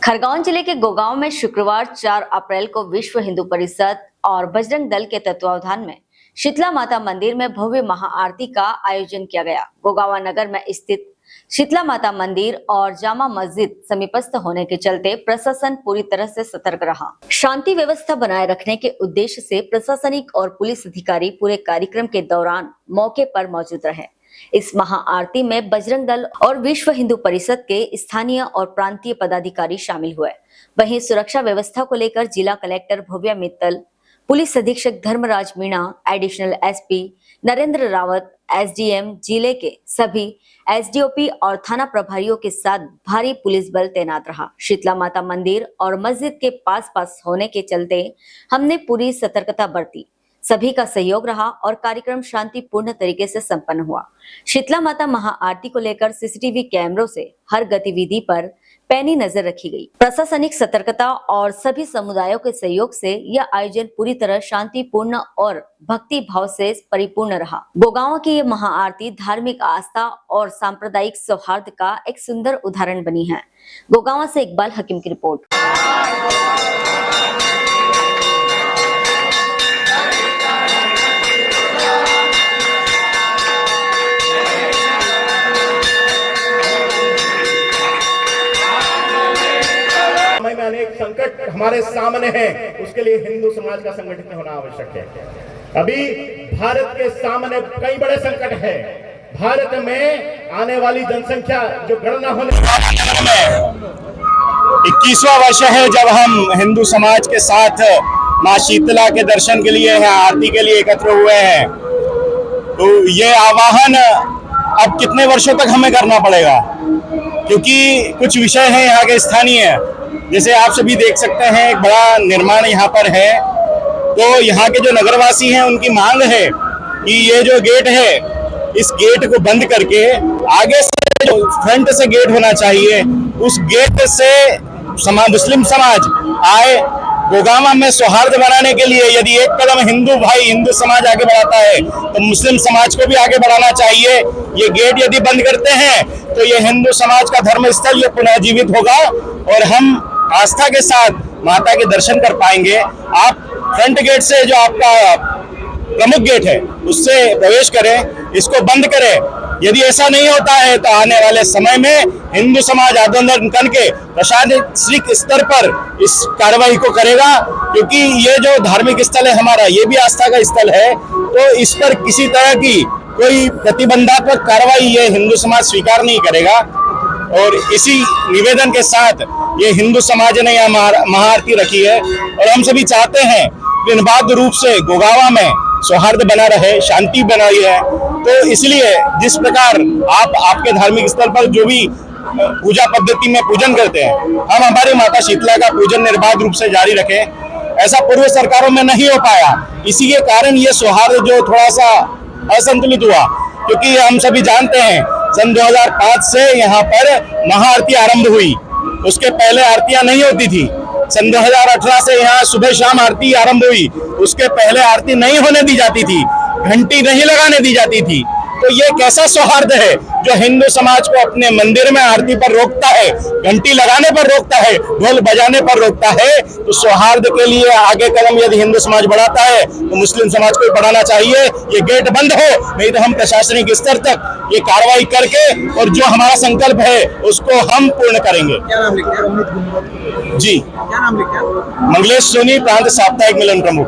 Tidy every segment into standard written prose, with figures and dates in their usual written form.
खरगोन जिले के गोगांव में शुक्रवार 4 अप्रैल को विश्व हिंदू परिषद और बजरंग दल के तत्वावधान में शीतला माता मंदिर में भव्य महाआरती का आयोजन किया गया। गोगावा नगर में स्थित शीतला माता मंदिर और जामा मस्जिद समीपस्थ होने के चलते प्रशासन पूरी तरह से सतर्क रहा। शांति व्यवस्था बनाए रखने के उद्देश्य से प्रशासनिक और पुलिस अधिकारी पूरे कार्यक्रम के दौरान मौके पर मौजूद रहे। इस महाआरती में बजरंग दल और विश्व हिंदू परिषद के स्थानीय और प्रांतीय पदाधिकारी शामिल हुए। वहीं सुरक्षा व्यवस्था को लेकर जिला कलेक्टर भव्या मित्तल, पुलिस अधीक्षक Dharmraj Meena, additional SP Narendra Rawat, SDM जिले के सभी एसडीओपी और थाना प्रभारियों के साथ भारी पुलिस बल तैनात रहा। शीतला माता मंदिर और मस्जिद के पास होने के चलते हमने पूरी सतर्कता बरती। सभी का सहयोग रहा और कार्यक्रम शांतिपूर्ण तरीके से संपन्न हुआ। शीतला माता महाआरती को लेकर सीसीटीवी कैमरों से हर गतिविधि पर पैनी नजर रखी गई। प्रशासनिक सतर्कता और सभी समुदायों के सहयोग से यह आयोजन पूरी तरह शांतिपूर्ण और भक्ति भाव से परिपूर्ण रहा। गोगांव की यह महाआरती धार्मिक आस्था और सांप्रदायिक सौहार्द का एक सुंदर उदाहरण बनी है। गोगांव से इकबाल हकीम की रिपोर्ट। अनेक संकट हमारे सामने हैं, उसके लिए हिंदू समाज का संगठित होना आवश्यक है। अभी भारत के सामने कई बड़े संकट है। भारत में आने वाली जनसंख्या जो गणना होने 21वां वर्ष है जब हम हिंदू समाज के साथ मां शीतला के दर्शन के लिए यहाँ आरती के लिए एकत्र हुए हैं। तो ये आवाहन अब कितने वर्षों तक हमें करना पड़ेगा, क्योंकि कुछ विषय हैं यहाँ के स्थानीय, जैसे आप सभी देख सकते हैं एक बड़ा निर्माण यहाँ पर है। तो यहाँ के जो नगरवासी हैं उनकी मांग है कि ये जो गेट है इस गेट को बंद करके आगे से जो फ्रंट से गेट होना चाहिए उस गेट से मुस्लिम समाज आए। गोगावा में सौहार्द बनाने के लिए यदि एक कदम हिंदू भाई हिंदू समाज आगे बढ़ाता है तो मुस्लिम समाज को भी आगे बढ़ाना चाहिए। ये गेट यदि बंद करते हैं तो ये हिंदू समाज का धर्म स्थल ये पुनः जीवित होगा और हम आस्था के साथ माता के दर्शन कर पाएंगे। आप फ्रंट गेट से जो आपका प्रमुख गेट है उससे प्रवेश करें, इसको बंद करें। यदि ऐसा नहीं होता है तो आने वाले समय में हिंदू समाज आंदोलन करके प्रशासनिक स्तर पर इस कार्रवाई को करेगा, क्योंकि ये जो धार्मिक स्थल है हमारा ये भी आस्था का स्थल है। तो इस पर किसी तरह की कोई प्रतिबंधात्मक कार्रवाई ये हिंदू समाज स्वीकार नहीं करेगा। और इसी निवेदन के साथ ये हिंदू समाज ने यह महाआरती रखी है और हम सभी चाहते हैं निर्बाध रूप से गोगावा में सौहार्द बना रहे, शांति बनाई है। तो इसलिए जिस प्रकार आपके धार्मिक स्थल पर जो भी पूजा पद्धति में पूजन करते हैं, हम हमारी माता शीतला का पूजन निर्बाध रूप से जारी रखें। ऐसा पूर्व सरकारों में नहीं हो पाया, इसी के कारण ये सौहार्द जो थोड़ा सा असंतुलित हुआ, क्योंकि हम सभी जानते हैं सन 2005 से यहाँ पर महाआरती आरंभ हुई। उसके पहले आरतियां नहीं होती थी। सन 2018 से यहाँ सुबह शाम आरती आरंभ हुई। उसके पहले आरती नहीं होने दी जाती थी, घंटी नहीं लगाने दी जाती थी। तो ये कैसा सौहार्द है जो हिंदू समाज को अपने मंदिर में आरती पर रोकता है, घंटी लगाने पर रोकता है, ढोल बजाने पर रोकता है। तो सौहार्द के लिए आगे कदम यदि हिंदू समाज बढ़ाता है तो मुस्लिम समाज को बढ़ाना चाहिए। ये गेट बंद हो, नहीं तो हम प्रशासनिक स्तर तक ये कार्रवाई करके और जो हमारा संकल्प है उसको हम पूर्ण करेंगे। क्या नाम लिखा? जी, क्या नाम लिखा? मंगलेश सोनी, प्रांत साप्ताहिक मिलन प्रमुख।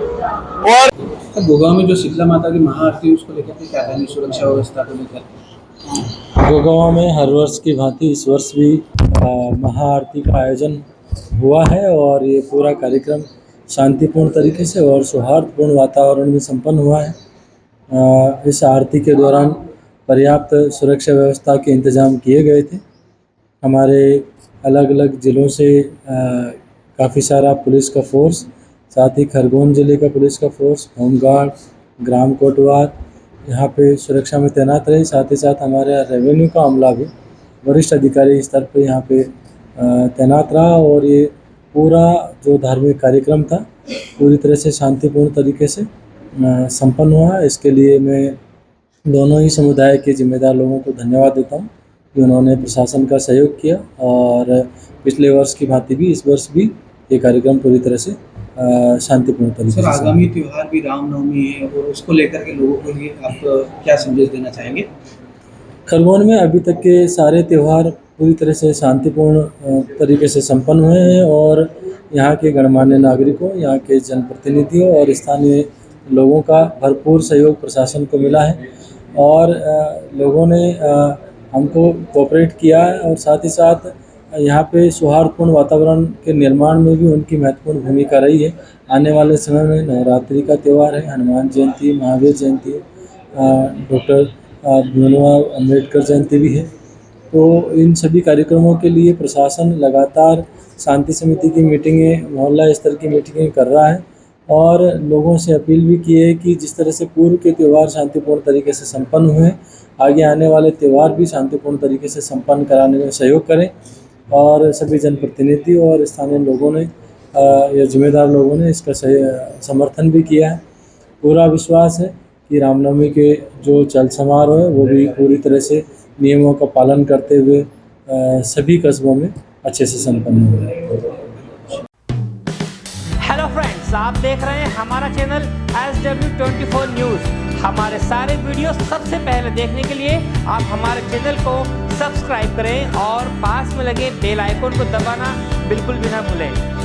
और गोगांव में जो शीतला माता की महाआरती उसको लेकर क्या कहनी सुरक्षा व्यवस्था को लेकर? गोगांव में हर वर्ष की भांति इस वर्ष भी महाआरती का आयोजन हुआ है और ये पूरा कार्यक्रम शांतिपूर्ण तरीके से और सौहार्दपूर्ण वातावरण में संपन्न हुआ है। इस आरती के दौरान पर्याप्त सुरक्षा व्यवस्था के इंतजाम किए गए थे। हमारे अलग अलग ज़िलों से काफ़ी सारा पुलिस का फोर्स, साथ ही खरगोन जिले का पुलिस का फोर्स, होमगार्ड, ग्राम कोटवार यहाँ पे सुरक्षा में तैनात रहे। साथ ही साथ हमारे रेवेन्यू का अमला भी वरिष्ठ अधिकारी स्तर पे यहाँ पे तैनात रहा और ये पूरा जो धार्मिक कार्यक्रम था पूरी तरह से शांतिपूर्ण तरीके से संपन्न हुआ। इसके लिए मैं दोनों ही समुदाय के जिम्मेदार लोगों को धन्यवाद देता हूँ कि उन्होंने प्रशासन का सहयोग किया और पिछले वर्ष की भांति भी इस वर्ष भी ये कार्यक्रम पूरी तरह से शांतिपूर्ण तरीके सर, से आगामी त्यौहार भी रामनवमी है और उसको लेकर के लोगों के लिए आप क्या संदेश देना चाहेंगे? खरगोन में अभी तक के सारे त्यौहार पूरी तरह से शांतिपूर्ण तरीके से संपन्न हुए हैं और यहाँ के गणमान्य नागरिकों, यहाँ के जनप्रतिनिधियों और स्थानीय लोगों का भरपूर सहयोग प्रशासन को मिला है और लोगों ने हमको कोऑपरेट किया है और साथ ही साथ यहाँ पे सौहार्दपूर्ण वातावरण के निर्माण में भी उनकी महत्वपूर्ण भूमिका रही है। आने वाले समय में नवरात्रि का त्यौहार है, हनुमान जयंती, महावीर जयंती, डॉक्टर भीमराव अम्बेडकर जयंती भी है। तो इन सभी कार्यक्रमों के लिए प्रशासन लगातार शांति समिति की मीटिंगें, मोहल्ला स्तर की मीटिंगें कर रहा है और लोगों से अपील भी की है कि जिस तरह से पूर्व के त्यौहार शांतिपूर्ण तरीके से संपन्न हुए, आगे आने वाले त्यौहार भी शांतिपूर्ण तरीके से संपन्न कराने में सहयोग करें और सभी जनप्रतिनिधि और स्थानीय लोगों ने या जिम्मेदार लोगों ने इसका समर्थन भी किया है। पूरा विश्वास है कि रामनवमी के जो चल समारोह है वो भी पूरी तरह से नियमों का पालन करते हुए सभी कस्बों में अच्छे से संपन्न होगा। हेलो फ्रेंड्स, आप देख रहे हैं हमारा चैनल SW24 न्यूज़। हमारे सारे वीडियो सबसे पहले देखने के लिए आप हमारे चैनल को सब्सक्राइब करें और पास में लगे बेल आइकन को दबाना बिल्कुल भी ना भूलें।